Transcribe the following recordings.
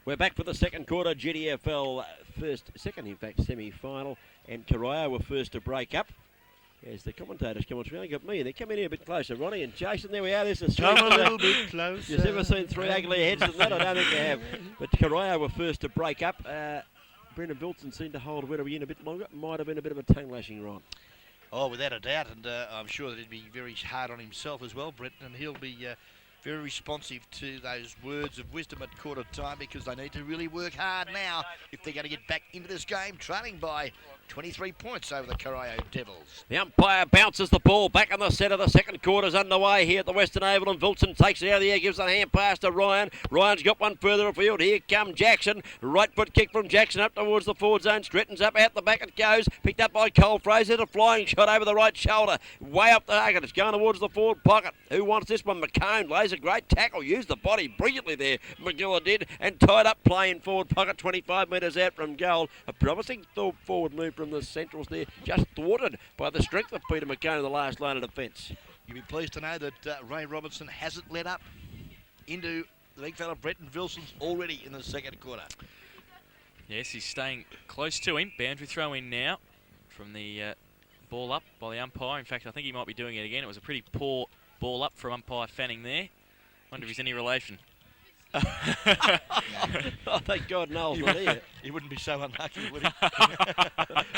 We're back for the second quarter. GDFL second in fact, semi-final. And Corio were first to break up. As the commentators come on, it's really got me, and they're coming in a bit closer. Ronnie and Jason, there we are. There's Come a little bit closer. You've never seen three uglier heads than that? I don't think you have. But Corio were first to break up. Brendan Wilson seemed to hold Werribee in a bit longer. Might have been a bit of a tongue lashing, Ron. Oh, without a doubt, and I'm sure that he'd be very hard on himself as well, Brett, and he'll be very responsive to those words of wisdom at quarter time, because they need to really work hard now if they're going to get back into this game, trailing by 23 points over the Corio Devils. The umpire bounces the ball back on the centre. The second quarter's underway here at the Western Oval, and Wilson takes it out of the air, gives a hand pass to Ryan. Ryan's got one further afield. Here come Jackson. Right foot kick from Jackson up towards the forward zone. Straightens up, out the back it goes. Picked up by Cole Fraser. A flying shot over the right shoulder. Way up the target. It's going towards the forward pocket. Who wants this one? McCone lays a great tackle. Used the body brilliantly there. McGilla did. And tied up play in forward pocket 25 metres out from goal. A promising forward move from the Centrals there. Just thwarted by the strength of Peter McCone in the last line of defence. You'll be pleased to know that Ray Robertson hasn't let up into the big fella Brenton Wilson's already in the second quarter. Yes, he's staying close to him. Boundary throw in now from the ball up by the umpire. In fact, I think he might be doing it again. It was a pretty poor ball up from umpire Fanning there. Wonder if he's any relation. Oh, thank God Noel's not here. He wouldn't be so unlucky, would he?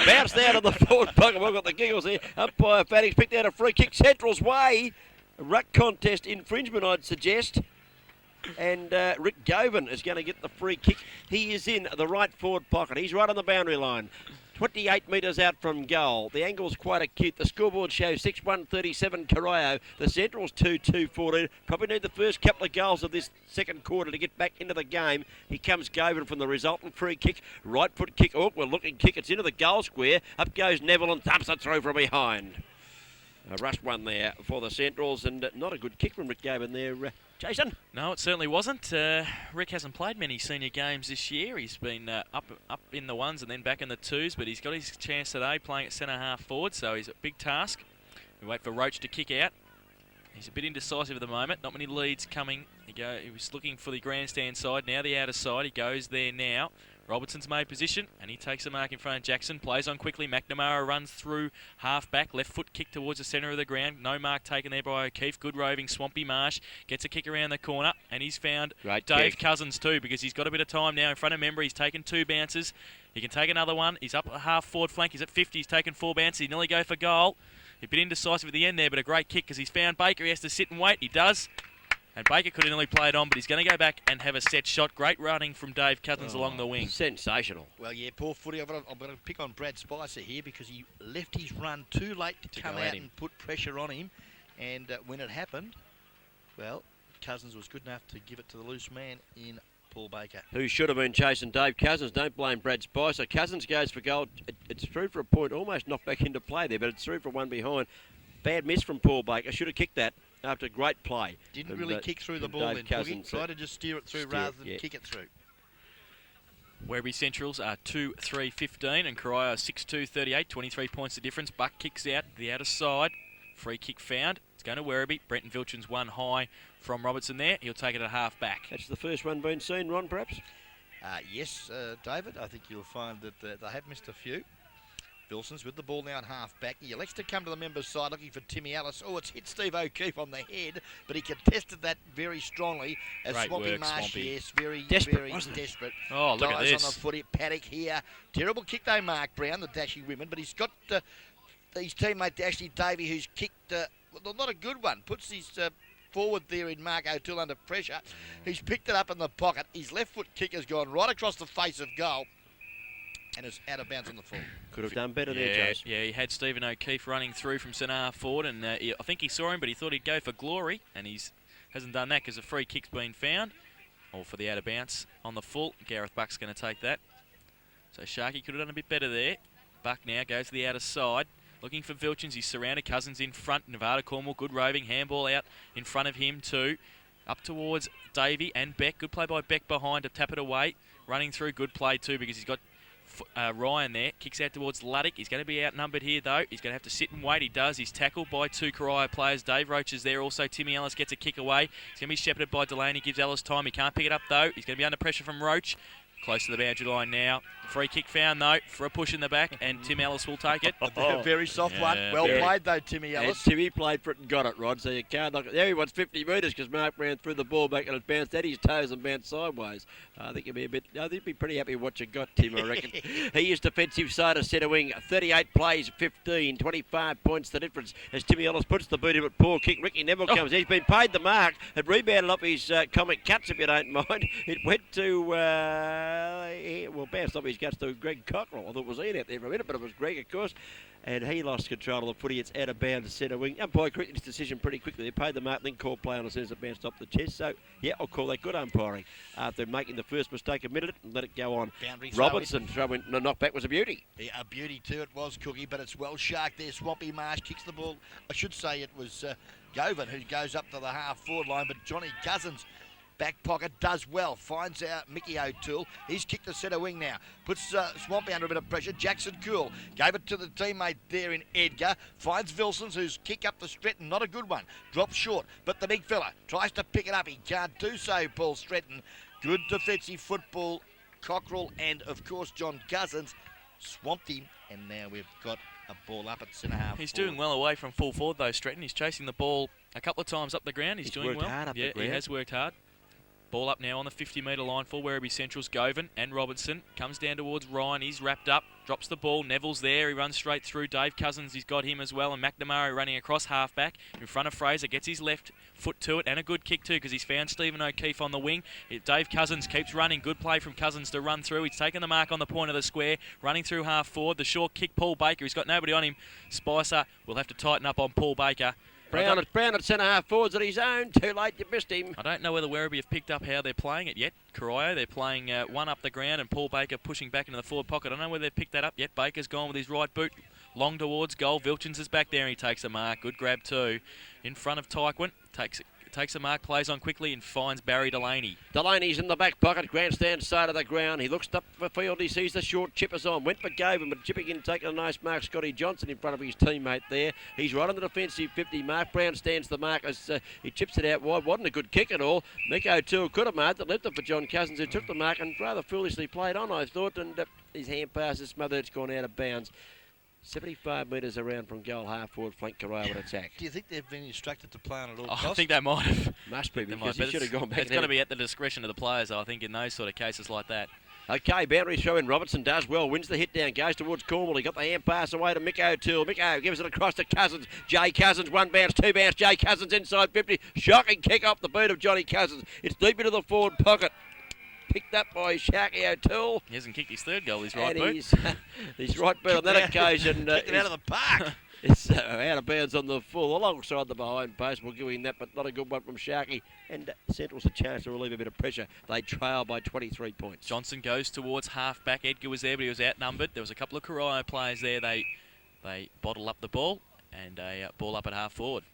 Bounced out of the forward pocket. We've got the giggles here. Umpire Fanning's picked out a free kick. Central's way. A ruck contest infringement, I'd suggest. And Rick Govan is going to get the free kick. He is in the right forward pocket. He's right on the boundary line. 28 metres out from goal. The angle's quite acute. The scoreboard shows 6-1-37 Corio. The Central's 2-2-14. Probably need the first couple of goals of this second quarter to get back into the game. Here comes Govan from the resultant free kick. Right foot kick, awkward looking kick. It's into the goal square. Up goes Neville and thumps it through from behind. A rush one there for the Centrals, and not a good kick from Rick Govan there. Jason? No, it certainly wasn't. Rick hasn't played many senior games this year. He's been up in the ones and then back in the twos, but he's got his chance today playing at centre-half forward, so he's a big task. We wait for Roach to kick out. He's a bit indecisive at the moment. Not many leads coming. He was looking for the grandstand side. Now the outer side. He goes there now. Robertson's made position, and he takes a mark in front of Jackson. Plays on quickly. McNamara runs through half-back. Left foot kick towards the centre of the ground. No mark taken there by O'Keefe. Good roving. Swampy Marsh gets a kick around the corner, and he's found Dave Cousins too, because he's got a bit of time now in front of Member. He's taken 2 bounces. He can take another one. He's up a half-forward flank. He's at 50. He's taken 4 bounces. He nearly go for goal. He's a bit indecisive at the end there, but a great kick because he's found Baker. He has to sit and wait. He does. And Baker could have nearly played on, but he's going to go back and have a set shot. Great running from Dave Cousins along the wing. Sensational. Well, yeah, poor footy. I'm going to pick on Brad Spicer here because he left his run too late to come out and put pressure on him. And when it happened, well, Cousins was good enough to give it to the loose man in Paul Baker. Who should have been chasing Dave Cousins. Don't blame Brad Spicer. Cousins goes for goal. It's through for a point. Almost knocked back into play there, but it's through for one behind. Bad miss from Paul Baker. Should have kicked that after great play. Didn't really kick through the ball then, Boogie. Tried to just steer it through rather than kick it through. Werribee Centrals are 2-3-15 and Corio 6-2-38. 23 points the difference. Buck kicks out the outer side. Free kick found. It's going to Werribee. Brenton Vilchin's one high from Robertson there. He'll take it at half back. That's the first one been seen, Ron, perhaps? Yes, David. I think you'll find that they have missed a few. Wilson's with the ball now at half-back. He elects to come to the members' side looking for Timmy Ellis. Oh, it's hit Steve O'Keefe on the head, but he contested that very strongly. As Great Swampy work, Marsh, Swampy. yes, very desperate. Oh, look at this. On the footy. Paddock here. Terrible kick though, Mark Brown, the Dashie women, but he's got his teammate Ashley Davey, who's kicked, well, not a good one. Puts his forward there in Mark O'Toole under pressure. He's picked it up in the pocket. His left foot kick has gone right across the face of goal. And it's out of bounds on the full. Could have done better there, Jace. Yeah, he had Stephen O'Keefe running through from centre-half forward, and I think he saw him, but he thought he'd go for glory, and he hasn't done that because a free kick's been found. Or for the out of bounce on the full. Gareth Buck's going to take that. So Sharky could have done a bit better there. Buck now goes to the outer side. Looking for Vilchins. He's surrounded. Cousins in front. Nevada Cornwall, good roving. Handball out in front of him too. Up towards Davey and Beck. Good play by Beck behind to tap it away. Running through. Good play too because he's got Ryan there. Kicks out towards Luddick. He's going to be outnumbered here, though. He's going to have to sit and wait. He does. He's tackled by 2 Corio players. Dave Roach is there. Also, Timmy Ellis gets a kick away. He's going to be shepherded by Delaney. Gives Ellis time. He can't pick it up, though. He's going to be under pressure from Roach. Close to the boundary line now. Free kick found, though, for a push in the back, and Tim Ellis will take it. A very soft one. Well played, though, Timmy Ellis. And Timmy played for it and got it, Rod, so you can't knock it. There he wants 50 metres because Mark Brown threw the ball back and it bounced at his toes and bounced sideways. I think you'd be pretty happy with what you got, Tim, I reckon. He is defensive side of centre wing. 38 plays, 15, 25 points the difference as Timmy Ellis puts the boot in with poor kick. Ricky Neville comes. He's been paid the mark. It rebounded off his comic cuts, if you don't mind. It went to, bounced off his guts to Greg Cockrell. I thought it was Ian out there for a minute, but it was Greg, of course. And he lost control of the footy. It's out of bounds to centre wing. Umpire corrected his decision pretty quickly. They paid the mark, then called play on as soon as it bounced off the chest. So, yeah, I'll call that good umpiring. After making the first mistake, admitted it and let it go on. Boundary Robinson throwing the knockback was a beauty. Yeah, a beauty too. It was, Cookie, but it's well sharked there. Swampy Marsh kicks the ball. I should say it was Govan who goes up to the half-forward line, but Johnny Cousins back pocket does well, finds out Mickey O'Toole. He's kicked the centre wing now, puts Swampy under a bit of pressure. Jackson Cool gave it to the teammate there in Edgar, finds Vilsons, who's kick up the Stretton, not a good one, drops short, but the big fella tries to pick it up. He can't do so, Paul Stretton. Good defensive football. Cockrell and of course John Cousins swamped him, and now we've got a ball up at centre half. He's doing well away from full forward though, Stretton. He's chasing the ball a couple of times up the ground. He's doing worked well. hard up the ground. He has worked hard. Ball up now on the 50-metre line for Werribee Central's Govan and Robertson. Comes down towards Ryan. He's wrapped up. Drops the ball. Neville's there. He runs straight through. Dave Cousins, he's got him as well. And McNamara running across half-back in front of Fraser. Gets his left foot to it and a good kick too because he's found Stephen O'Keefe on the wing. Dave Cousins keeps running. Good play from Cousins to run through. He's taken the mark on the point of the square. Running through half-forward. The short kick, Paul Baker. He's got nobody on him. Spicer will have to tighten up on Paul Baker. Brown at centre half forwards at his own. Too late, you missed him. I don't know whether Werribee have picked up how they're playing it yet. Corio, they're playing one up the ground and Paul Baker pushing back into the forward pocket. I don't know whether they've picked that up yet. Baker's gone with his right boot. Long towards goal. Vilchins is back there and he takes a mark. Good grab too. In front of Tyquin. Takes a mark, plays on quickly and finds Barry Delaney. Delaney's in the back pocket, grandstand side of the ground. He looks up for field, he sees the short chippers on. Went for Govan, but chipping in, taking a nice mark. Scotty Johnson in front of his teammate there. He's right on the defensive 50. Mark Brown stands the mark as he chips it out wide. Wasn't a good kick at all. Mick O'Toole could have marked it, left it for John Cousins, who took the mark and rather foolishly played on, I thought. And his hand pass is smothered, it's gone out of bounds. 75 metres around from goal, half-forward flank Corio would attack. Do you think they've been instructed to play on at all I think they might have. Must be, because he should have gone back. It's got to be at the discretion of the players, I think, in those sort of cases like that. Okay, boundary throw in. Robertson does well, wins the hit down, goes towards Cornwall. He got the hand pass away to Mick O'Toole. Mick O gives it across to Cousins. Jay Cousins, one bounce, two bounce. Jay Cousins inside 50. Shocking kick off the boot of Johnny Cousins. It's deep into the forward pocket. Picked up by Sharky O'Toole. He hasn't kicked his third goal, his right boot. His right boot on that occasion. Kicked it out of the park. It's out of bounds on the full, alongside the behind post. We'll give him that, but not a good one from Sharky. And Central's a chance to relieve a bit of pressure. They trail by 23 points. Johnson goes towards half-back. Edgar was there, but he was outnumbered. There was a couple of Corio players there. They bottle up the ball and a ball up at half-forward.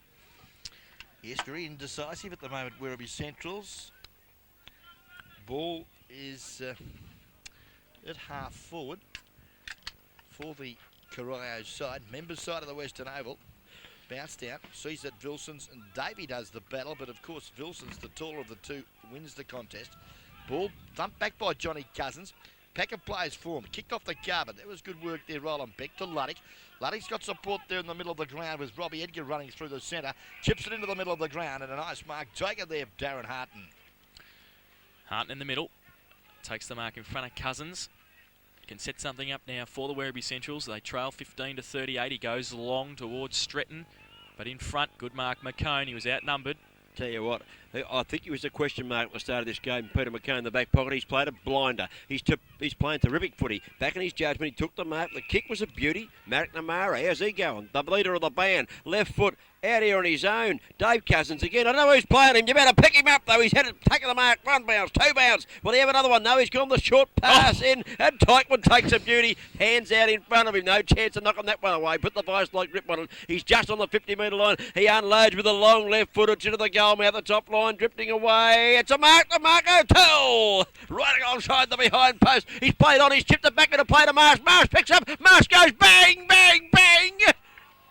Yes, very indecisive at the moment, Werribee Centrals. Ball is at half forward for the Corio side. Members side of the Western Oval. Bounce down. Sees that Vilsons and Davey does the battle, but of course Vilsons, the taller of the two, wins the contest. Ball thumped back by Johnny Cousins. Pack of players formed. Kicked off the carpet. That was good work there, Roland Beck to Luddick. Luddick's got support there in the middle of the ground with Robbie Edgar running through the centre. Chips it into the middle of the ground and a nice mark taken there, Darren Harton. Harton in the middle. Takes the mark in front of Cousins. Can set something up now for the Werribee Centrals. They trail 15 to 38. He goes long towards Stretton. But in front, good mark McCone. He was outnumbered. Tell you what, I think he was a question mark at the start of this game. Peter McCone in the back pocket. He's played a blinder. He's playing terrific footy. Back in his judgment, he took the mark. The kick was a beauty. McNamara, how's he going? The leader of the band. Left foot Out here on his own. Dave Cousins again. I don't know who's playing him. You better pick him up, though. He's had it taken the mark. 1 bounce, 2 bounce. Will he have another one? No, he's gone the short pass in. And Tykman takes a beauty. Hands out in front of him. No chance of knocking that one away. Put the vice-like grip on it. He's just on the 50-metre line. He unloads with a long left footage into the goal mouth. The top line drifting away. It's a mark to Mark O'Toole. Right alongside the behind post. He's played on. He's chipped it back into play to Marsh. Marsh picks up. Marsh goes bang, bang, bang.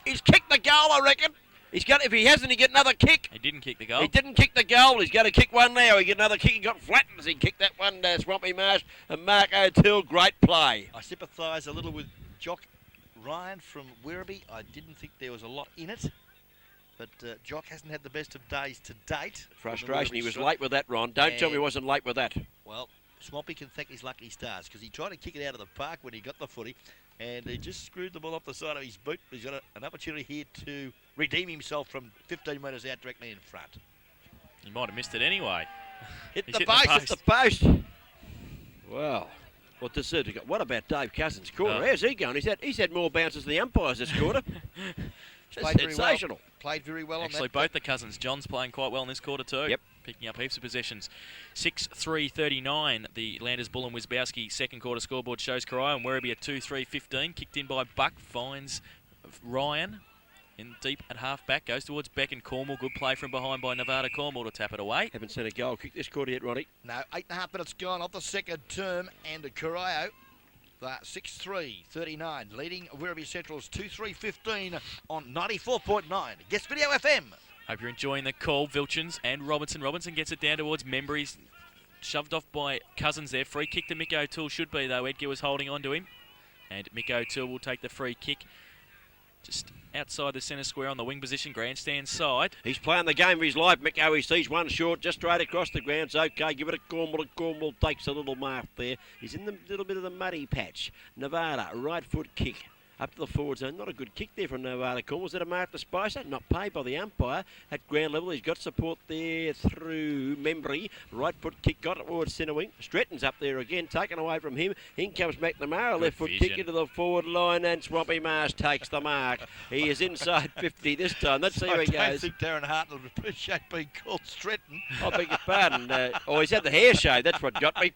He's kicked the goal, I reckon. He's got. If he hasn't, he get another kick. He didn't kick the goal. He didn't kick the goal. He's going to kick one now. He get another kick. He got flattened as he kicked that one. Swampy Marsh and Mark O'Toole. Great play. I sympathise a little with Jock Ryan from Werribee. I didn't think there was a lot in it, but Jock hasn't had the best of days to date. Frustration. He was late with that, Ron. Don't tell me he wasn't late with that. Well, Swampy can thank his lucky stars because he tried to kick it out of the park when he got the footy, and he just screwed the ball off the side of his boot. He's got an opportunity here to redeem himself from 15 metres out directly in front. He might have missed it anyway. Hit He's the hit post. Hit the post. Wow. What deserved to go. What about Dave Cousins' quarter? How's he going? He's had more bounces than the umpires this quarter. Played very sensational. well. Played very well Actually, on that. both the Cousins. John's playing quite well in this quarter too. Yep. Picking up heaps of possessions. 6-3-39. The Landers Bull and Wisbowski second quarter scoreboard shows Corio and Werribee at 2-3-15. Kicked in by Buck. Finds Ryan in deep at half back. Goes towards Beck and Cornwall. Good play from behind by Nevada Cornwall to tap it away. Haven't seen a goal kick this quarter yet, Ronnie. No, 8.5 minutes gone off the second term, and Corio, 6-3-39, leading Werribee Central's 2-3-15 on 94.9. Guest Video FM. Hope you're enjoying the call. Vilchins and Robinson. Robinson gets it down towards Membry's. Shoved off by Cousins there. Free kick to Mick O'Toole should be, though. Edgar was holding on to him. And Mick O'Toole will take the free kick. Just outside the centre square on the wing position, grandstand side. He's playing the game of his life, Mick O. He sees one short, just straight across the ground. It's okay. Give it a Cornwall, and Cornwall takes a little mark there. He's in the little bit of the muddy patch. Nevada, right foot kick. Up to the forward zone. Not a good kick there from Nevada Cornwall. Was that a mark to Spicer? Not paid by the umpire. At ground level, he's got support there through Membry. Right foot kick, got it towards centre wing. Stretton's up there again, taken away from him. In comes McNamara, left foot kick into the forward line, and Swampy Marsh takes the mark. He is inside 50 this time. Let's see how he goes. I don't think Darren Hart would appreciate being called Stretton. I beg your pardon. He's had the hair shave. That's what got me.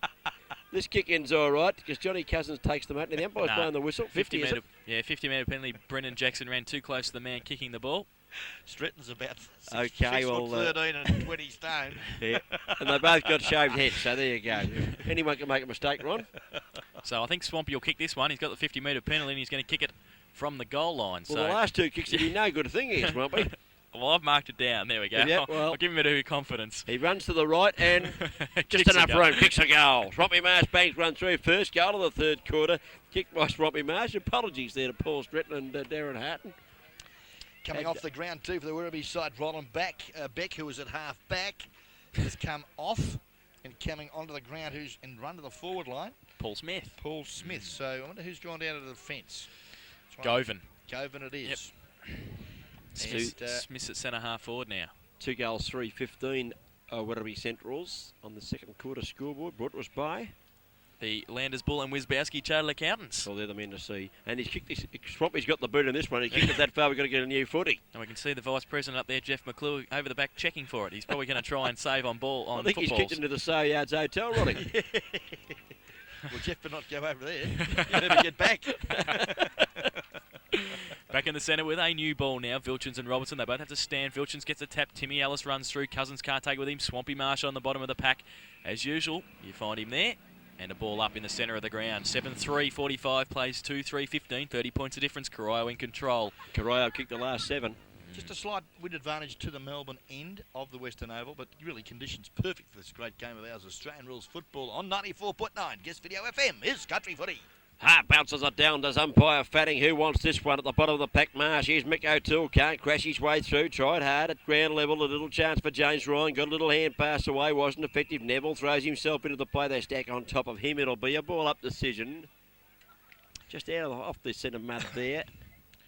This kick-in's all right because Johnny Cousins takes them out. Now the umpire's blowing the whistle. 50 metre. Yeah, 50-metre penalty. Brendan Jackson ran too close to the man kicking the ball. Stretton's about 13 and 20 stone. Yeah, and they both got shaved heads, so there you go. Anyone can make a mistake, Ron. So I think Swampy will kick this one. He's got the 50-metre penalty and he's going to kick it from the goal line. Well, the last two kicks have been no good thing here, Swampy. Well, I've marked it down. There we go. Yeah, well, I'll give him a bit of confidence. He runs to the right and just enough room. Kicks a goal. Swampy Marsh bangs run through. First goal of the third quarter. Kicked by Swampy Marsh. Apologies there to Paul Stretton and Darren Harton. Coming off the ground too for the Werribee side. Roland Beck, who was at half back, has come off and coming onto the ground. Who's in run to the forward line? Paul Smith. Paul Smith. So I wonder who's gone down to the fence. Govan. Govan it is. Yep. Smith's at centre half forward now. 2 goals, 3-15. Werribee Centrals on the second quarter scoreboard. Brought to us by the Landers Bull and Wisbowski Chartered Accountants. Well, they're the men to see. And he's kicked this. Swampy's got the boot in this one. He kicked it that far. We've got to get a new footy. And we can see the Vice President up there, Jeff McClure, over the back checking for it. He's probably going to try and save on ball on I think footballs. he's kicked into the So Yards Hotel, Ronnie. Well, Jeff better not go over there. He'll never get back. Back in the centre with a new ball now. Vilchins and Robertson, they both have to stand. Vilchins gets a tap. Timmy Ellis runs through. Cousins can't take it with him. Swampy Marsh on the bottom of the pack. As usual, you find him there. And a ball up in the centre of the ground. 7-3, 45 plays 2-3, 15. 30 points of difference. Corio in control. Corio kicked the last 7. Just a slight wind advantage to the Melbourne end of the Western Oval, but really conditions perfect for this great game of ours. Australian rules football on 94.9. Guest Video FM is Country Footy. Bounces it down, does umpire Fatting. Who wants this one at the bottom of the pack? Marsh. Here's Mick O'Toole. Can't crash his way through. Tried hard at ground level. A little chance for James Ryan. Got a little hand pass away. Wasn't effective. Neville throws himself into the play. They stack on top of him. It'll be a ball up decision. Just off the centre mat there.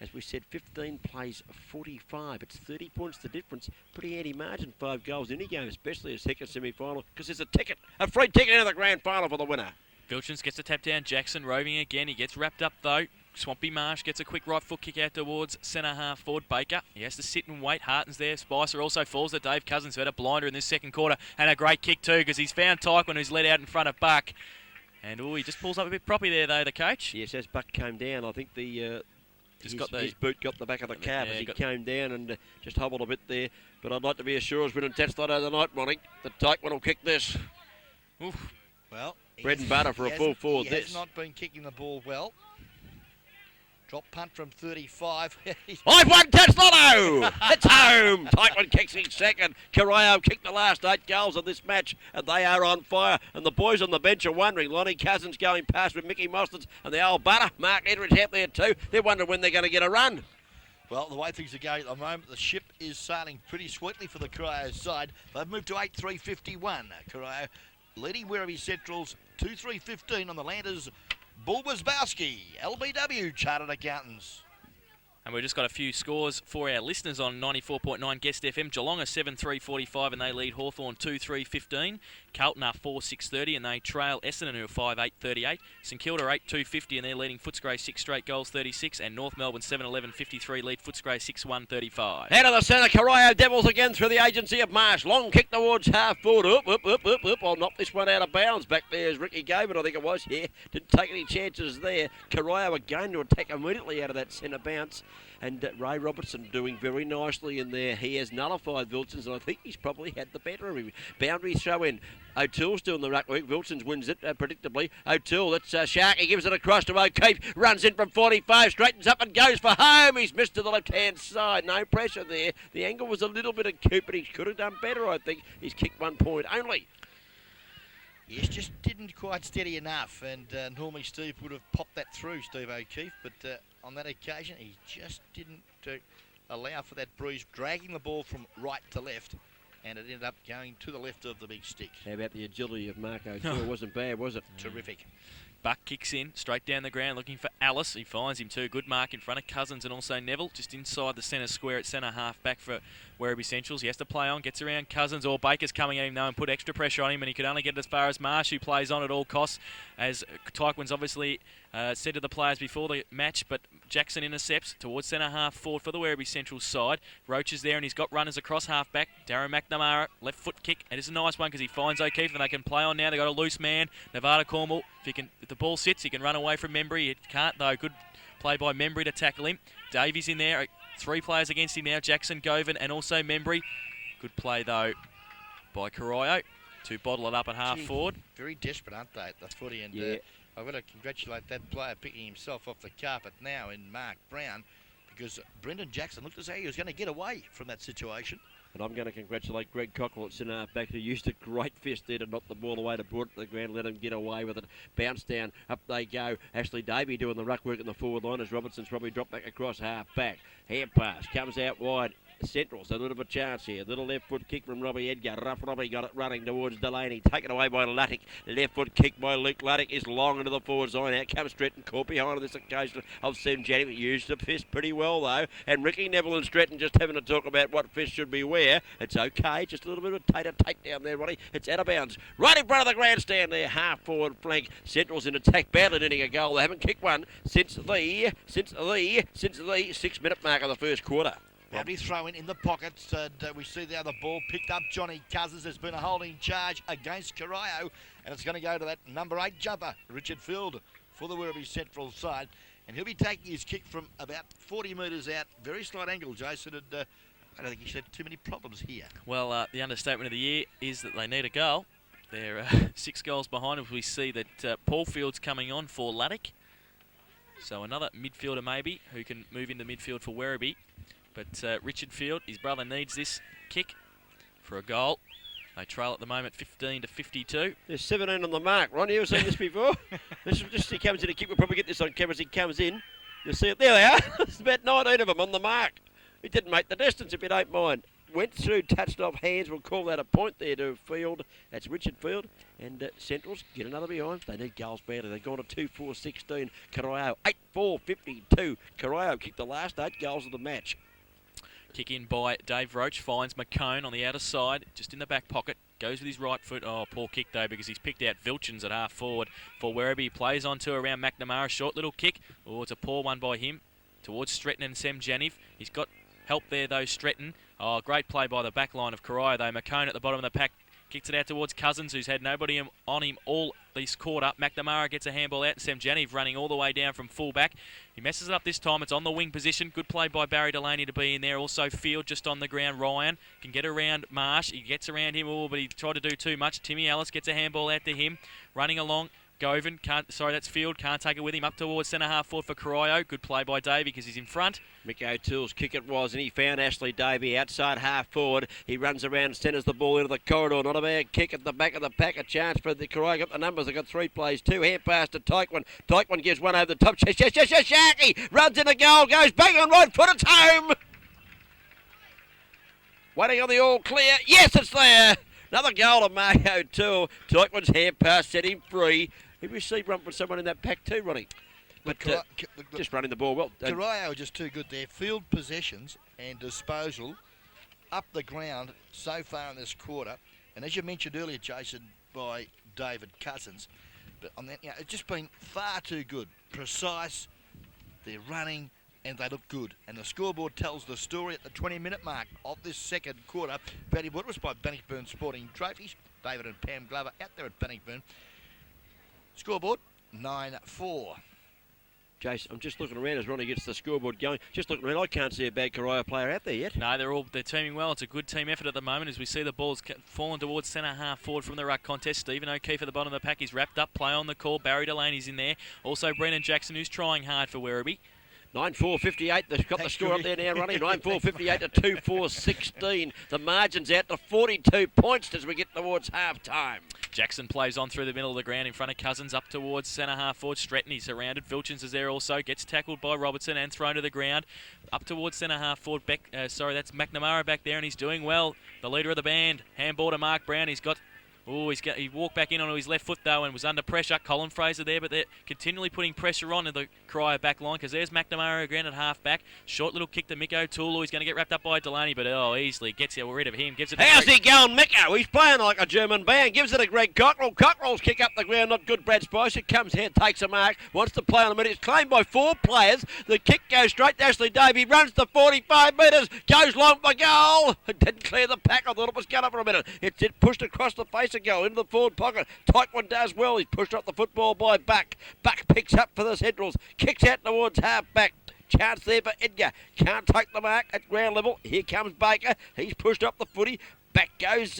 As we said, 15 plays 45. It's 30 points the difference. Pretty handy margin, 5 goals in any game, especially a second semi-final, because there's a free ticket into the grand final for the winner. Vilchins gets a tap down. Jackson roving again. He gets wrapped up though. Swampy Marsh gets a quick right foot kick out towards centre half forward Baker. He has to sit and wait. Harton's there. Spicer also falls to Dave Cousins, who had a blinder in this second quarter. And a great kick too, because he's found Tyquin, who's led out in front of Buck. And he just pulls up a bit proppy there, though, the coach. Yes, as Buck came down, I think his boot got the back of the calf as he came down and just hobbled a bit there. But I'd like to be as sure as winning touchline of the night, Ronnie. The Tyquin will kick this. Oof. Well, bread and butter for a full forward. He has not been kicking the ball well. Drop punt from 35. I've won touch Lotto! It's home! Tyquin kicks in second. Corio kicked the last 8 goals of this match, and they are on fire. And the boys on the bench are wondering. Lonnie Cousins going past with Mickey Mostert and the old butter. Mark Edwards out there too. They're wondering when they're going to get a run. Well, the way things are going at the moment, the ship is sailing pretty sweetly for the Corio side. They've moved to 8-3-51. Corio leading Werribee Central's 2-3-15 on the Landers. Bulwersbowski, LBW Chartered Accountants. And we've just got a few scores for our listeners on 94.9 Guest FM. Geelong are 7-3-45 and they lead Hawthorn 2-3-15. Carlton are 4-6-30 and they trail Essendon, who are 5-8-38. St Kilda 8-2-50 and they're leading Footscray 6 straight goals 36. And North Melbourne 7-11-53 lead Footscray 6-1-35. Out of the centre, Corio Devils again through the agency of Marsh. Long kick towards half forward. Up. I'll knock this one out of bounds. Back there is Ricky Govan, I think it was. Yeah, didn't take any chances there. Corio again to attack immediately out of that centre bounce. And Ray Robertson doing very nicely in there. He has nullified Wilson's, and I think he's probably had the better of him. Boundary throw in. O'Toole's doing the ruck work. Wilson's wins it predictably. O'Toole, that's Sharkey, gives it across to O'Keefe. Runs in from 45, straightens up and goes for home. He's missed to the left-hand side. No pressure there. The angle was a little bit acute, but he could have done better, I think. He's kicked 1 point only. Yes, just didn't quite steady enough, and normally Steve would have popped that through, Steve O'Keefe, but on that occasion he just didn't allow for that breeze, dragging the ball from right to left, and it ended up going to the left of the big stick. How about the agility of Mark O'Toole? It wasn't bad, was it? Terrific. Buck kicks in, straight down the ground, looking for Alice. He finds him too. Good mark in front of Cousins and also Neville, just inside the centre square at centre half back for Werribee Centrals. He has to play on, gets around Cousins, or Baker's coming at him though and put extra pressure on him, and he could only get it as far as Marsh, who plays on at all costs, as Tyquin's obviously said to the players before the match, but Jackson intercepts towards centre half forward for the Werribee Central side. Roach is there and he's got runners across half back. Darren McNamara, left foot kick. It is a nice one because he finds O'Keefe and they can play on now. They've got a loose man. Nevada Cornwall, if the ball sits, he can run away from Membry. It can't though. Good play by Membry to tackle him. Davies in there. 3 players against him now. Jackson, Govan and also Membry. Good play though by Corio to bottle it up at half forward. Very desperate, aren't they, at the footy? And yeah. I've got to congratulate that player picking himself off the carpet now in Mark Brown, because Brendan Jackson looked as though he was going to get away from that situation. And I'm going to congratulate Greg Cockrell at centre half back, who used a great fist there to knock the ball away, to brought it to the ground, let him get away with it. Bounce down, up they go. Ashley Davey doing the ruck work in the forward line as Robertson's probably dropped back across half back. Hand pass, comes out wide. Central's a little bit of a chance here. Little left foot kick from Robbie Edgar. Rough Robbie got it running towards Delaney. Taken away by Luttick. Left foot kick by Luke Luttick is long into the forward zone. Out comes Stretton. Caught behind on this occasion of Sam Jennings. Used the fist pretty well though. And Ricky Neville and Stretton just having to talk about what fist should be where. It's okay. Just a little bit of a tater takedown there, Ronnie. It's out of bounds. Right in front of the grandstand there. Half forward flank. Central's in attack. Badly needing a goal. They haven't kicked one since the 6-minute mark of the first quarter. Lovely throw in the pockets, and we see there the ball picked up. Johnny Cousins. There's been a holding charge against Corio, and it's going to go to that number 8 jumper, Richard Field, for the Werribee Central side. And he'll be taking his kick from about 40 metres out. Very slight angle, Jason, and I don't think he should have too many problems here. Well, the understatement of the year is that they need a goal. They're 6 goals behind as we see that Paul Field's coming on for Luttick. So another midfielder maybe who can move into midfield for Werribee. But Richard Field, his brother, needs this kick for a goal. They trail at the moment 15-52. There's 17 on the mark. Ron, you ever seen this before? Just he comes in a kick. We'll probably get this on camera as he comes in. You'll see it. There they are. There's about 19 of them on the mark. He didn't make the distance, if you don't mind. Went through, touched off hands. We'll call that a point there to Field. That's Richard Field. And Centrals get another behind. They need goals badly. They've gone to 2-4-16. Corio 8-4-52. Corio kicked the last 8 goals of the match. Kick in by Dave Roach, finds McCone on the outer side, just in the back pocket. Goes with his right foot. Oh, poor kick though, because he's picked out Vilchins at half forward for Werribee. Plays on to around McNamara. Short little kick. Oh, it's a poor one by him towards Stretton and Sem Janiv. He's got help there though, Stretton. Oh, great play by the back line of Corio though. McCone at the bottom of the pack. Kicks it out towards Cousins, who's had nobody on him all this quarter. McNamara gets a handball out, and Sem Janiv running all the way down from full-back. He messes it up this time. It's on the wing position. Good play by Barry Delaney to be in there. Also Field just on the ground. Ryan can get around Marsh. He gets around him, but he tried to do too much. Timmy Ellis gets a handball out to him. Running along. Govan, that's Field, can't take it with him. Up towards centre half forward for Corio. Good play by Davey because he's in front. Mick O'Toole's kick it was, and he found Ashley Davey outside half forward. He runs around and centres the ball into the corridor. Not a bad kick at the back of the pack. A chance for the Corio. Got the numbers. They've got 3 plays. 2 hand pass to Tyquin. Tyquin gives one over the top. Sharky runs in the goal. Goes bang on right foot. It's home. Waiting on the all clear. Yes, it's there. Another goal of Mark O'Toole. Tyquin's hand pass set him free. He received run from someone in that pack too, Ronnie. But just running the ball well. Corio are just too good there. Field possessions and disposal up the ground so far in this quarter. And as you mentioned earlier, Jason, by David Cousins, but on that, it's just been far too good. Precise, they're running, and they look good. And the scoreboard tells the story at the 20-minute mark of this second quarter. Betty Wood was by Bannockburn Sporting Trophies. David and Pam Glover out there at Bannockburn. Scoreboard 9-4. Jason, I'm just looking around as Ronnie gets the scoreboard going. Just looking around, I can't see a bad Corio player out there yet. No, they're teaming well. It's a good team effort at the moment as we see the ball's fallen towards centre half forward from the ruck contest. Stephen O'Keefe at the bottom of the pack. He's wrapped up. Play on the call. Barry Delaney's in there. Also Brennan Jackson, who's trying hard for Werribee. 9-4-58. They've got the score up there now, Ronnie. 9-4-58 to 2-4-16. The margin's out to 42 points as we get towards half-time. Jackson plays on through the middle of the ground in front of Cousins up towards centre half forward. Stretton, he's surrounded. Vilchins is there also. Gets tackled by Robertson and thrown to the ground. Up towards centre half forward. That's McNamara back there and he's doing well. The leader of the band. Handball to Mark Brown. He walked back in onto his left foot though and was under pressure. Colin Fraser there, but they're continually putting pressure on in the Corio back line because there's McNamara again at half back. Short little kick to Mick O'Toole. He's going to get wrapped up by Delaney, but easily gets rid of him. Gives it. How's he going, Micko? He's playing like a German band. Gives it to Greg Cockrell. Cockrell's kick up the ground, not good. Brad Spicer comes here, takes a mark, wants to play on the minute. It's claimed by 4 players. The kick goes straight to Ashley Davey. Runs to 45 metres. Goes long for goal. It didn't clear the pack. I thought it was going for a minute. It's pushed across the face of goal into the forward pocket. Tyquin does well. He's pushed up the football by Buck. Buck picks up for the Centrals. Kicks out towards half back. Chance there for Edgar. Can't take the mark at ground level. Here comes Baker. He's pushed up the footy. Back goes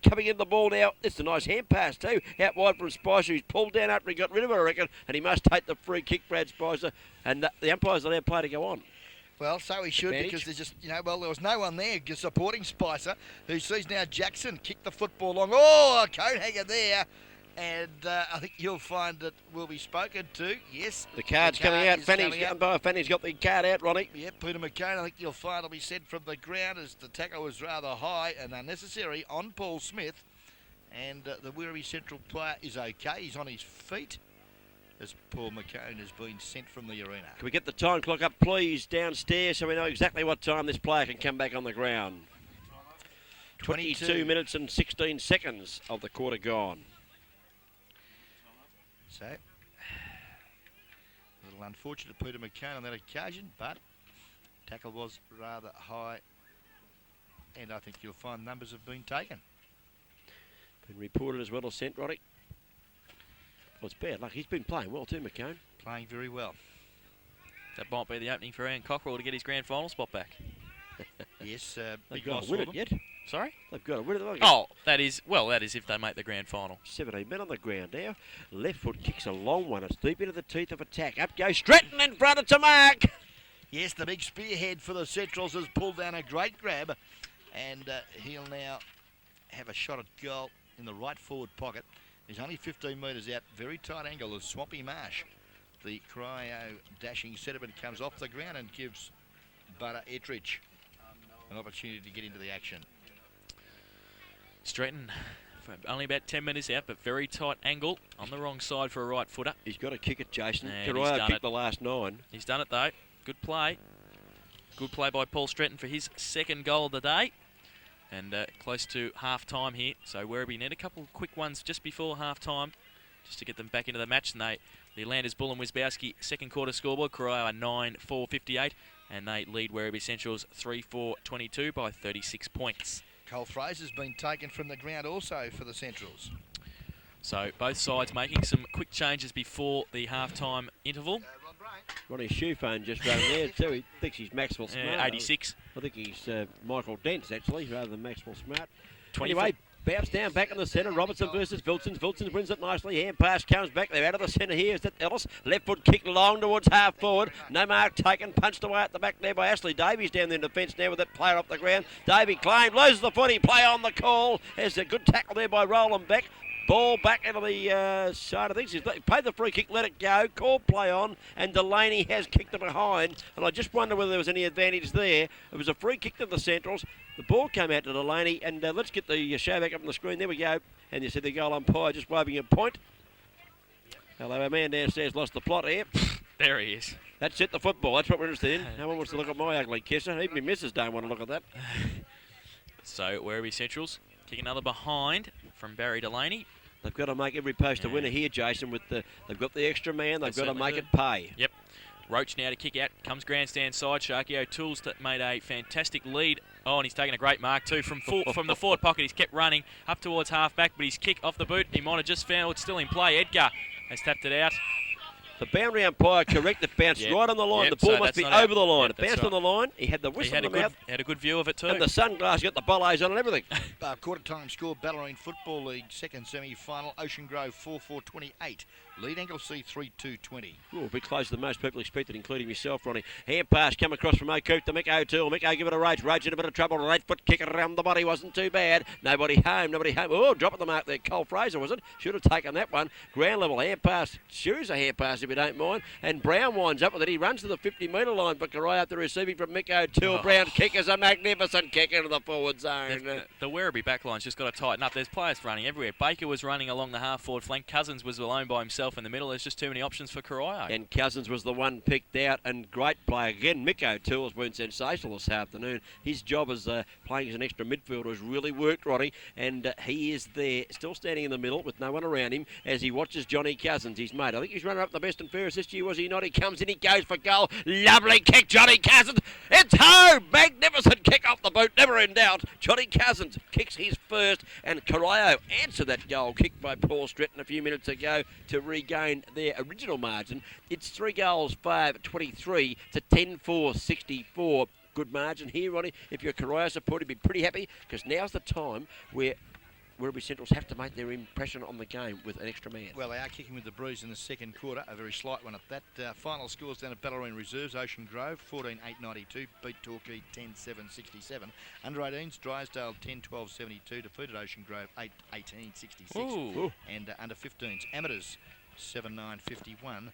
coming in the ball now. It's a nice hand pass too. Out wide from Spicer. He's pulled down after he got rid of it, I reckon. And he must take the free kick, Brad Spicer. And the umpire's allowed play to go on. Well, so he should Advantage. because there's just, there was no one there supporting Spicer, who sees now Jackson kick the football long. Oh, a coat hanger there. And I think you'll find that will be spoken to. Yes. The card's coming out. Fanny's got the card out, Ronnie. Yeah, Peter McCone, I think you'll find will be sent from the ground as the tackle was rather high and unnecessary on Paul Smith. And the Werribee Central player is okay. He's on his feet as Paul McCone has been sent from the arena. Can we get the time clock up, please, downstairs so we know exactly what time this player can come back on the ground? 22 minutes and 16 seconds of the quarter gone. So, a little unfortunate Peter McCone on that occasion, but tackle was rather high, and I think you'll find numbers have been taken. Been reported as well as sent, Roddy. Well, it's bad luck. He's been playing well too, McCone. Playing very well. That might be the opening for Ian Cockrell to get his grand final spot back. Yes, They've big got loss to win for it them. yet. Sorry? They've got to win it. Oh, that is if they make the grand final. 17 men on the ground now. Left foot kicks a long one. It's deep into the teeth of attack. Up goes Stratton in front of Mark. Yes, the big spearhead for the Centrals has pulled down a great grab, and he'll now have a shot at goal in the right forward pocket. He's only 15 metres out, very tight angle of Swampy Marsh. The Cryo dashing sediment comes off the ground and gives Butter Ettridge an opportunity to get into the action. Stratton, only about 10 metres out, but very tight angle on the wrong side for a right footer. He's got to kick it, Jason. And Corio kicked the last 9. He's done it though. Good play. Good play by Paul Stretton for his second goal of the day. And close to half-time here. So Werribee need a couple of quick ones just before half-time just to get them back into the match. And the Landers Bull and Wisbowski second quarter scoreboard. Corio are 9-4-58. And they lead Werribee Central's 3-4-22 by 36 points. Cole Fraser's been taken from the ground also for the Centrals. So both sides making some quick changes before the half-time interval. Ronnie's shoe phone just run there too. He thinks he's Maxwell Smart. 86. I think he's Michael Dents actually, rather than Maxwell Smart. 24. Anyway, bounce down back in the centre. Robertson versus Vilsons. Vilsons wins it nicely. Hand pass comes back. They're out of the centre here. Is that Ellis? Left foot kick long towards half forward. No mark taken. Punched away at the back there by Ashley Davies down there in defence now with that player off the ground. Davey claimed, loses the footy. Play on the call. There's a good tackle there by Roland Beck. Ball back into the side of things. He's paid the free kick, let it go. Call play on, and Delaney has kicked it behind. And I just wonder whether there was any advantage there. It was a free kick to the Centrals. The ball came out to Delaney, and let's get the show back up on the screen. There we go. And you see the goal umpire just waving a point. Hello, our man downstairs lost the plot here. There he is. That's it, the football. That's what we're interested in. No one wants to look at my ugly kisser. Even my missus don't want to look at that. So Werribee Centrals kick another behind from Barry Delaney. They've got to make every post a winner here, Jason. They've got the extra man. They've got to make it pay. Yep. Roach now to kick out. Comes grandstand side. Sharky O'Toole's made a fantastic lead. Oh, and he's taken a great mark too from the forward pocket. He's kept running up towards half back, but his kick off the boot. He might have just found it's still in play. Edgar has tapped it out. The boundary umpire correct. It bounced right on the line. Yep, the ball so must be that's not over the line. Yep, it bounced on the line. He had the whistle in the mouth. Had a good view of it too. And the sunglasses, got the bolos on and everything. Quarter time score, Ballerine Football League, second semi-final, Ocean Grove 4-4-28. Lead Anglesea 3-2-20. Oh, a bit closer than most people expected, including myself, Ronnie. Hand pass come across from O'Coop to Mick O'Toole. Mick O give it a Roach. Roach in a bit of trouble. Late foot kick around the body wasn't too bad. Nobody home. Oh, drop at the mark there. Cole Fraser, was it? Should have taken that one. Ground level hand pass. Sure is a hand pass if you don't mind. And Brown winds up with it. He runs to the 50-metre line, but Corio after receiving from Mick O'Toole. Brown kick is a magnificent kick into the forward zone. The Werribee backline's just got to tighten up. There's players running everywhere. Baker was running along the half-forward flank. Cousins was alone by himself in the middle. There's just too many options for Corio. And Cousins was the one picked out, and great play again. Mick O'Toole's been sensational this afternoon. His job as playing as an extra midfielder has really worked, Ronnie, and he is there, still standing in the middle with no one around him as he watches Johnny Cousins, his mate. I think he's running up the best and fairest this year, was he not? He comes in, he goes for goal. Lovely kick, Johnny Cousins. It's home! Magnificent kick off the boot, never in doubt. Johnny Cousins kicks his first, and Corio answered that goal kicked by Paul Stretton a few minutes ago to regain their original margin. It's 3 goals, 5-23 to 10-4-64. Good margin here, Ronnie. If you're a Corio supporter, you'd be pretty happy because now's the time where Werribee Centrals have to make their impression on the game with an extra man. Well, they are kicking with the breeze in the second quarter, a very slight one at that. Final scores down at Ballerine Reserves, Ocean Grove 14-8-92, beat Torquay 10-7-67. Under 18s, Drysdale 10-12-72, defeated Ocean Grove 8-18-66. And under 15s, Amateurs 7-9-51.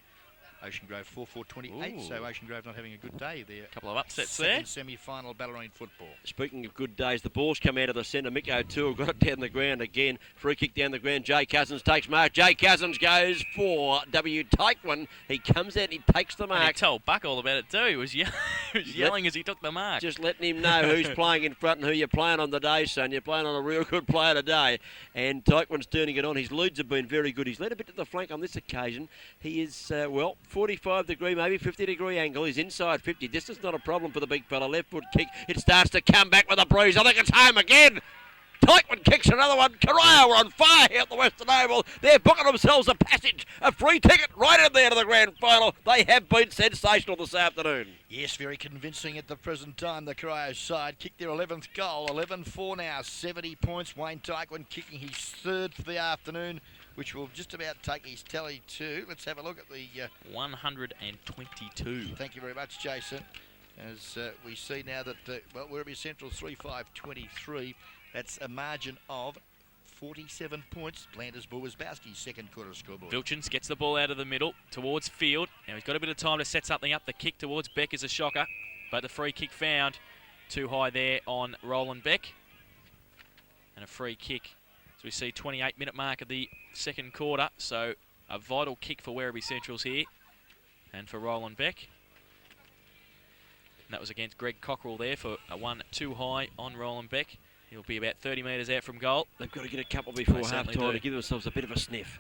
Ocean Grove 4-4-28, so Ocean Grove not having a good day there. Couple of upsets Second there. semi-final Ballerine football. Speaking of good days, the ball's come out of the centre. Mick O'Toole got it down the ground again. Free kick down the ground. Jay Cousins takes mark. Jay Cousins goes for W. Takewan. He comes out and he takes the mark. And he told Buck all about it too. He was yelling as he took the mark. Just letting him know who's playing in front and who you're playing on the day, son. You're playing on a real good player today. And Taekwan's turning it on. His leads have been very good. He's led a bit to the flank on this occasion. He is, 45 degree, maybe 50 degree angle. He's inside 50. Distance not a problem for the big fella. Left foot kick. It starts to come back with a bruise. I think it's home again. Taekwan kicks another one. Corio are on fire here at the Western Oval. They're booking themselves a passage, a free ticket right in there to the grand final. They have been sensational this afternoon. Yes, very convincing at the present time. The Corio side kicked their 11th goal. 11-4 now, 70 points. Wayne Taekwan kicking his third for the afternoon, which will just about take his tally to. Let's have a look at the 122. Thank you very much, Jason. As we see now that, Werribee Central 3-5-23. That's a margin of 47 points. Landers Bull Wisbowski's second quarter scoreboard. Vilchens gets the ball out of the middle towards field. Now he's got a bit of time to set something up. The kick towards Beck is a shocker, but the free kick found too high there on Roland Beck. And a free kick, as we see 28-minute mark of the second quarter. So a vital kick for Werribee Centrals here and for Roland Beck. And that was against Greg Cockrell there for a 1-2 high on Roland Beck. He'll be about 30 metres out from goal. They've got to get a couple before They half certainly time do. to give themselves a bit of a sniff.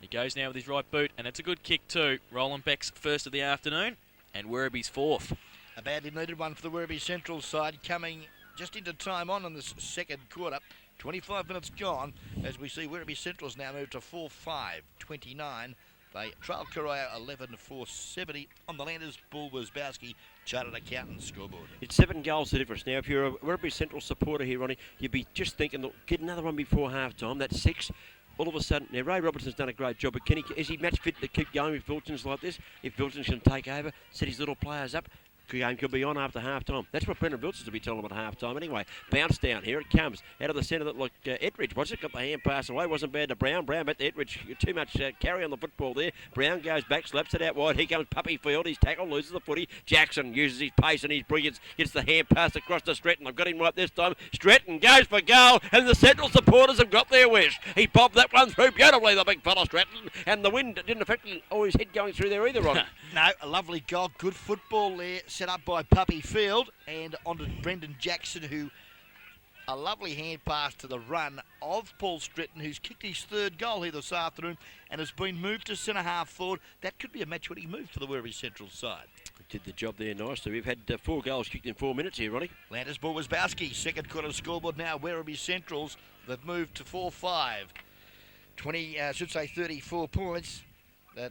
He goes now with his right boot, and it's a good kick too. Roland Beck's first of the afternoon, and Werribee's fourth. A badly needed one for the Werribee Central side, coming just into time on in this second quarter. 25 minutes gone as we see Werribee Central's now moved to 4-5-29. They trail Corio 11-4-70 on the Landers Bull Wazbowski Chartered Accountant scoreboard. It's 7 goals the difference. Now, if you're a Werribee Central supporter here, Ronnie, you'd be just thinking, look, get another one before half time. That's 6. All of a sudden, now Ray Robertson's done a great job, but is he match fit to keep going with Viltons like this? If Viltons can take over, set his little players up, game could be on after half time. That's what Brendan Viltons will be telling them at half time anyway. Bounce down, here it comes. Out of the centre that looked Ettridge, watch it, got the hand pass away, wasn't bad to Brown. Brown back to Ettridge, too much carry on the football there. Brown goes back, slaps it out wide. Here comes Puppyfield, he's tackled, loses the footy. Jackson uses his pace and his brilliance, gets the hand pass across to Stretton. I've got him right this time. Stretton goes for goal, and the Central supporters have got their wish. He popped that one through beautifully, the big fella Stretton, and the wind didn't affect him, or his head going through there either, Ronnie. No, a lovely goal, good football there, set up by Puppyfield, and onto Brendan Jackson, who a lovely hand pass to the run of Paul Stretton, who's kicked his third goal here this afternoon and has been moved to centre half forward. That could be a match-winning move for the Werribee Central side. Did the job there nicely. We've had 4 goals kicked in 4 minutes here, Ronnie. Landers Bull Wazbowski, second quarter scoreboard now. Werribee Centrals, they've moved to 4-5. 34 points.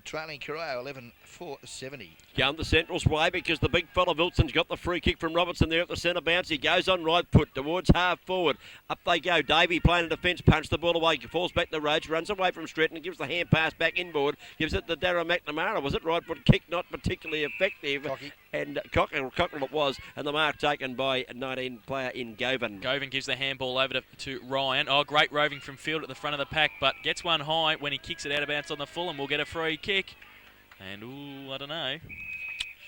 Trailing Corio 11-4-70. Going the Central's way because the big fella Wilson's got the free kick from Robertson there at the centre bounce. He goes on right foot towards half forward. Up they go. Davey playing a defence, punch the ball away, falls back the Roach, runs away from Stretton and gives the hand pass back inboard. Gives it to Darren McNamara. Was it right foot kick? Not particularly effective. Cocky. And Cockrell it was, and the mark taken by 19 player in Govan. Govan gives the handball over to Ryan. Oh, great roving from field at the front of the pack, but gets one high when he kicks it out of bounds on the full, and we'll get a free kick. And, ooh, I don't know.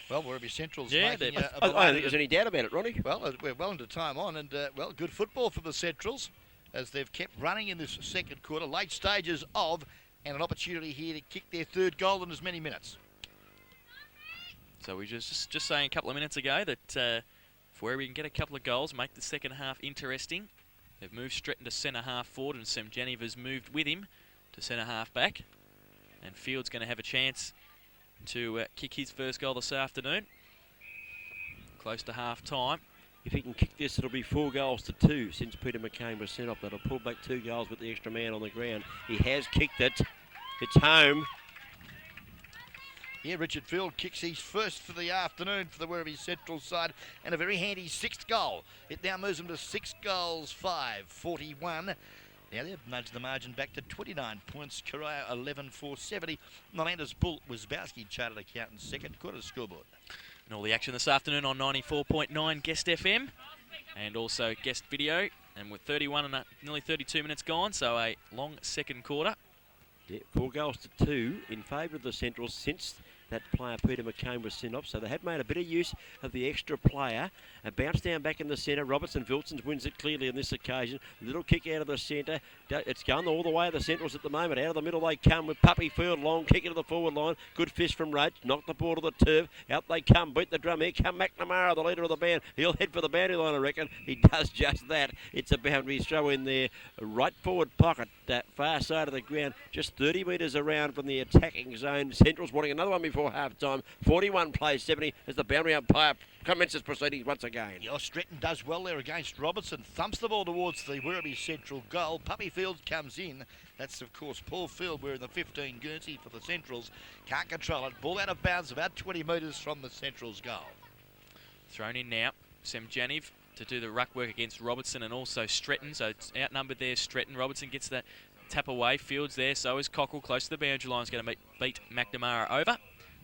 Well, Werribee Central's Yeah, making I don't think there's any doubt about it, Ronnie. Well, we're well into time on, and, well, good football for the Centrals as they've kept running in this second quarter, late stages of, and an opportunity here to kick their third goal in as many minutes. So we just saying a couple of minutes ago that if Werribee can get a couple of goals, make the second half interesting. They've moved Stretton to centre half forward, and Sam Geneva's moved with him to centre half back. And Field's going to have a chance to kick his first goal this afternoon. Close to half time. If he can kick this, it'll be 4 goals to 2 since Peter McCain was sent off. That'll pull back 2 goals with the extra man on the ground. He has kicked it. It's home. Yeah, Richard Field kicks his first for the afternoon for the Werribee Central side, and a very handy 6th goal. It now moves them to 6 goals, 5-41. Now they've nudged the margin back to 29 points. Corio 11-4-70. The Landers Bull Wazbowski Chartered Accountant second quarter scoreboard. And all the action this afternoon on 94.9 Guest FM and also Guest Video. And with 31 and nearly 32 minutes gone, so a long second quarter. Yeah, 4 goals to 2 in favour of the Centrals since that player Peter McCain was sent off. So they have made a bit of use of the extra player. A bounce down back in the centre. Robertson Vilsons wins it clearly on this occasion. Little kick out of the centre. It's gone all the way to the Centrals at the moment. Out of the middle they come with Puppyfield. Long kick into the forward line. Good fist from Roach. Knocked the ball to the turf. Out they come. Beat the drum. Here come McNamara, the leader of the band. He'll head for the boundary line, I reckon. He does just that. It's a boundary throw in there. Right forward pocket. That far side of the ground. Just 30 metres around from the attacking zone. Centrals wanting another one before half time. 41 plays 70 as the boundary umpire commences proceedings once again. Yeah, Stretton does well there against Robertson. Thumps the ball towards the Werribee Central goal. Puppyfield comes in. That's, of course, Paul Field wearing the 15 Guernsey for the Centrals. Can't control it. Ball out of bounds about 20 metres from the Centrals goal. Thrown in now. Sam Janiv to do the ruck work against Robertson and also Stretton. So it's outnumbered there, Stretton. Robertson gets the tap away. Field's there. So is Cockrell close to the boundary line. Is going to beat McNamara over.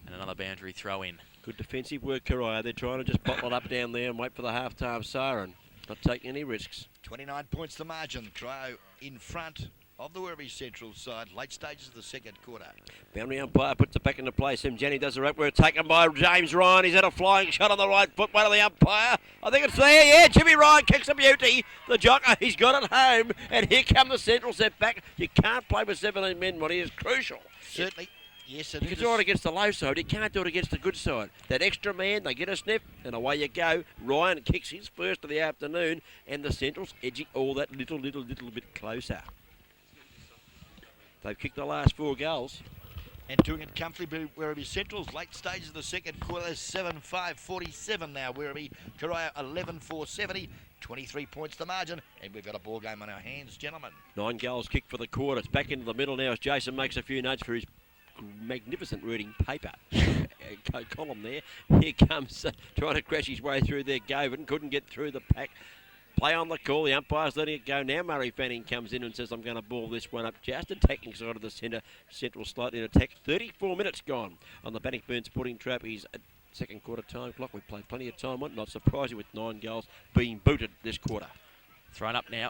And another boundary throw in. Good defensive work, Corio. They're trying to just bottle it up down there and wait for the half-time siren. Not taking any risks. 29 points the margin. Corio in front of the Werribee Central side. Late stages of the second quarter. Boundary umpire puts it back into place. Jenny does the right work. Taken by James Ryan. He's had a flying shot on the right foot. One of the umpire. I think it's there. Yeah, Jimmy Ryan kicks a beauty. The jocker, he's got it home. And here come the Central set back. You can't play with 17 men, Monty. It's crucial. Certainly. Yes, You can do it against the low side, you can't do it against the good side. That extra man, they get a sniff, and away you go. Ryan kicks his first of the afternoon, and the Centrals edging all that little bit closer. They've kicked the last 4 goals. And doing it comfortably, Werribee Centrals. Late stages of the second quarter, 7-5-47 now. Werribee, Corio 11-4-70. 23 points the margin, and we've got a ball game on our hands, gentlemen. 9 goals kicked for the quarter. It's back into the middle now as Jason makes a few notes for his magnificent reading paper column there. Here comes trying to crash his way through there. Govan couldn't get through the pack. Play on the call. The umpire's letting it go now. Murray Fanning comes in and says, I'm going to ball this one up just attacking side of the centre. Central slightly in attack. 34 minutes gone on the Bannockburn Sporting Trophies second quarter time clock. We've played plenty of time on. Not surprising with 9 goals being booted this quarter. Thrown up now.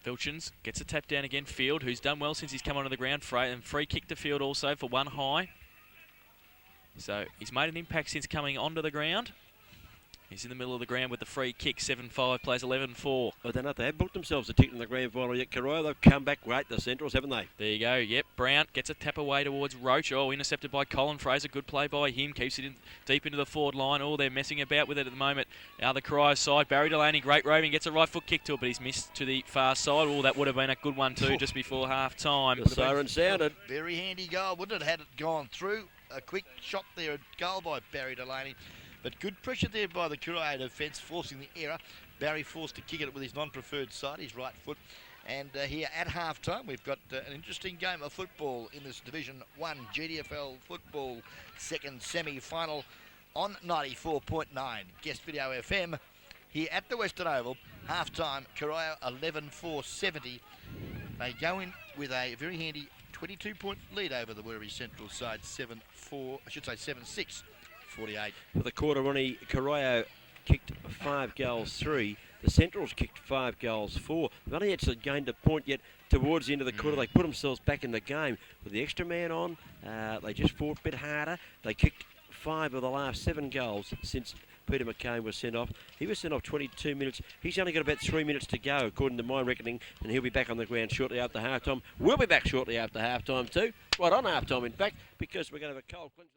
Vilchins gets a tap down again. Field, who's done well since he's come onto the ground. Free kick to Field also for 1 high. So he's made an impact since coming onto the ground. He's in the middle of the ground with the free kick. 7-5, plays 11-4. I don't know if they have booked themselves a ticket in the grand final yet. Corio, they've come back great, the Centrals, haven't they? There you go. Yep. Brown gets a tap away towards Roach. Oh, intercepted by Colin Fraser. Good play by him. Keeps it in deep into the forward line. Oh, they're messing about with it at the moment. Now the Corio side. Barry Delaney, great roving. Gets a right foot kick to it, but he's missed to the far side. Oh, that would have been a good one too, just before half time. The siren sounded. Very handy goal, wouldn't it? Had it gone through. A quick shot there, a goal by Barry Delaney. But good pressure there by the Corio defence, forcing the error. Barry forced to kick it with his non-preferred side, his right foot. And here at half-time, we've got an interesting game of football in this Division 1 GDFL football second semi-final on 94.9 Guest Video FM. Here at the Western Oval, half-time, Corio 11-4-70. They go in with a very handy 22-point lead over the Werribee Central side, 7-6. 48. For the quarter, Ronnie, Corio kicked 5 goals 3. The Centrals kicked 5 goals 4. They've only actually gained a point yet towards the end of the quarter. They put themselves back in the game. With the extra man on, they just fought a bit harder. They kicked 5 of the last 7 goals since Peter McCain was sent off. He was sent off 22 minutes. He's only got about 3 minutes to go, according to my reckoning, and he'll be back on the ground shortly after half-time. We'll be back shortly after half-time too. Right on half-time, in fact, because we're going to have a cold cleanse.